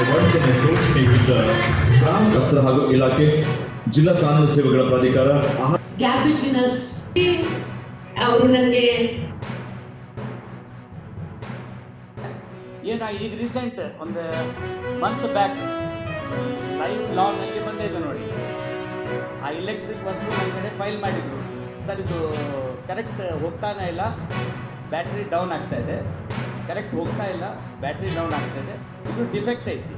ವಂಚನೆ ಶೋಷಣೆಯಿಂದ ಗ್ರಾಮಸ್ಥರ ಹಾಗೂ ಇಲಾಖೆ ಜಿಲ್ಲಾ ಕಾನೂನು ಸೇವೆಗಳ ಪ್ರಾಧಿಕಾರ ಗ್ಯಾಪ್ ಬಿಟ್ವೀನ್ ಅಸ್ ಅವರು ನನಗೆ ಈಗ ರೀಸೆಂಟ್ ಒಂದು ಮಂತ್ ಬ್ಯಾಕ್ ಲೈವ್ ಲಾನಲ್ಲಿ ಬಂದಿದೆ ನೋಡಿ, ಆ ಇಲೆಕ್ಟ್ರಿಕ್ ವಸ್ತು ನನ್ನ ಕಡೆ ಫೈಲ್ ಮಾಡಿದರು. ಸರ್ ಇದು ಕರೆಕ್ಟ್ ಹೋಗ್ತಾನೆ ಇಲ್ಲ, ಬ್ಯಾಟ್ರಿ ಡೌನ್ ಆಗ್ತಾ ಇದೆ, ಕರೆಕ್ಟ್ ಹೋಗ್ತಾ ಇಲ್ಲ, ಬ್ಯಾಟ್ರಿ ಡೌನ್ ಆಗ್ತಾ ಇದೆ, ಇದು ಡಿಫೆಕ್ಟ್ ಐತಿ.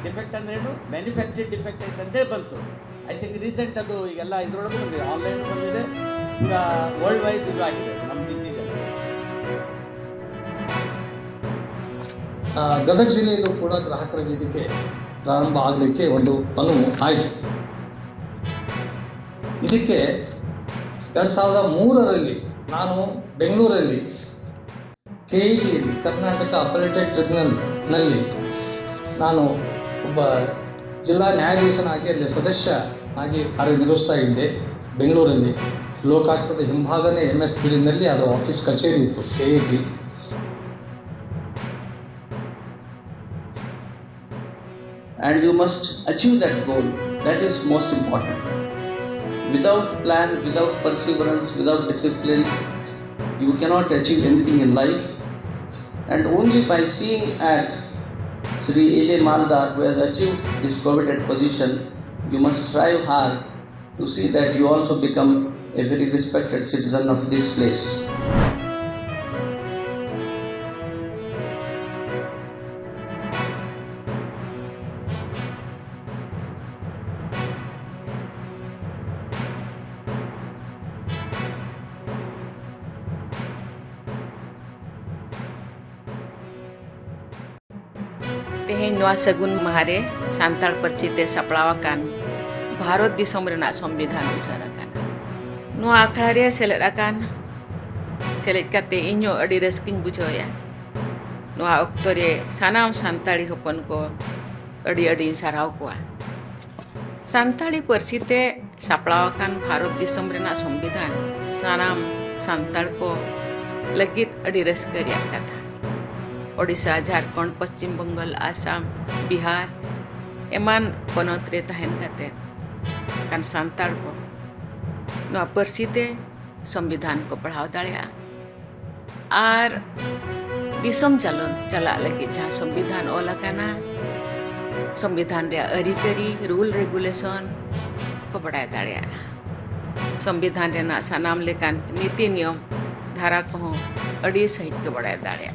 ಡಿಫೆಕ್ಟ್ ಅಂದ್ರೇನು, ಮ್ಯಾನುಫ್ಯಾಕ್ಚರ್ಡ್ ಡಿಫೆಕ್ಟ್ ಐತೆ ಅಂತೇಳಿ ಬಂತು. ಐ ಥಿಂಕ್ ರೀಸೆಂಟ್ ಅದು ಈಗೆಲ್ಲ ಇದರೊಳಗೆ ಬಂದಿದೆ, ಆನ್ಲೈನ್ ಬಂದಿದೆ, ಈಗ ವರ್ಲ್ಡ್ ವೈಸ್ ಇದು ಆಗಿದೆ ನಮ್ಮ ಡಿಸಿಷನ್. ಗದಗ ಜಿಲ್ಲೆಯಲ್ಲೂ ಕೂಡ ಗ್ರಾಹಕರ ವೇದಿಕೆ ಪ್ರಾರಂಭ ಆಗಲಿಕ್ಕೆ ಒಂದು ಅನುವು ಆಯಿತು. ಇದಕ್ಕೆ 2003ರಲ್ಲಿ ನಾನು ಬೆಂಗಳೂರಲ್ಲಿ KIT ಕರ್ನಾಟಕ ಅಪಲೇಟೆಡ್ ಟ್ರಿಬ್ಯುನಲ್ನಲ್ಲಿ ನಾನು ಒಬ್ಬ ಜಿಲ್ಲಾ ನ್ಯಾಯಾಧೀಶನಾಗಿ ಅಲ್ಲಿ ಸದಸ್ಯ ಆಗಿ ಕಾರ್ಯನಿರ್ವಹಿಸ್ತಾ ಇದ್ದೆ. ಬೆಂಗಳೂರಲ್ಲಿ ಲೋಕಾಯುಕ್ತದ ಹಿಂಭಾಗನೇ MS ಬಿಲ್ನಲ್ಲಿ ಅದು ಆಫೀಸ್ ಕಚೇರಿ ಇತ್ತು KIT. And you must achieve that goal. That is most important. Without plan, without perseverance, without discipline, you cannot achieve anything in life. And only by seeing at Sri A.J. Maldar, who has achieved this coveted position, you must strive hard to see that you also become a very respected citizen of this place. तेहें नवा सगुन महारे सान्ताल परची ते सपड़ावाकान भारत दिसम रेना संविधान उछाराकान नवा आखड़ा रे सेलेदाकान सेलेद काते इño अडी Ruskin बुझाया नवा अक्तो रे सानाम सान्ताली होपन को अडी अडी साराव कोआ सान्ताली परची ते सपड़ावाकान भारत दिसम रेना संविधान सानाम सान्ताल को लगित अडी रस्करिया कथा ओडिशा, झारखंड, पश्चिम बंगाल, आसाम, बिहार एमान पनत रे तहन खातिर कान सान्ताल को नवा परसी ते संविधान को पढ़ाव दाड़ेया आर दिसम चला लगी जहाँ संविधान ओला काना संविधान रे अरिचरी रूल रेगुलेशन को बढ़ाय दाड़ेया संविधान रे ना सानाम लेकान नीति नियम धारा को अड़ी सहित के बढ़ाय दाड़ेया।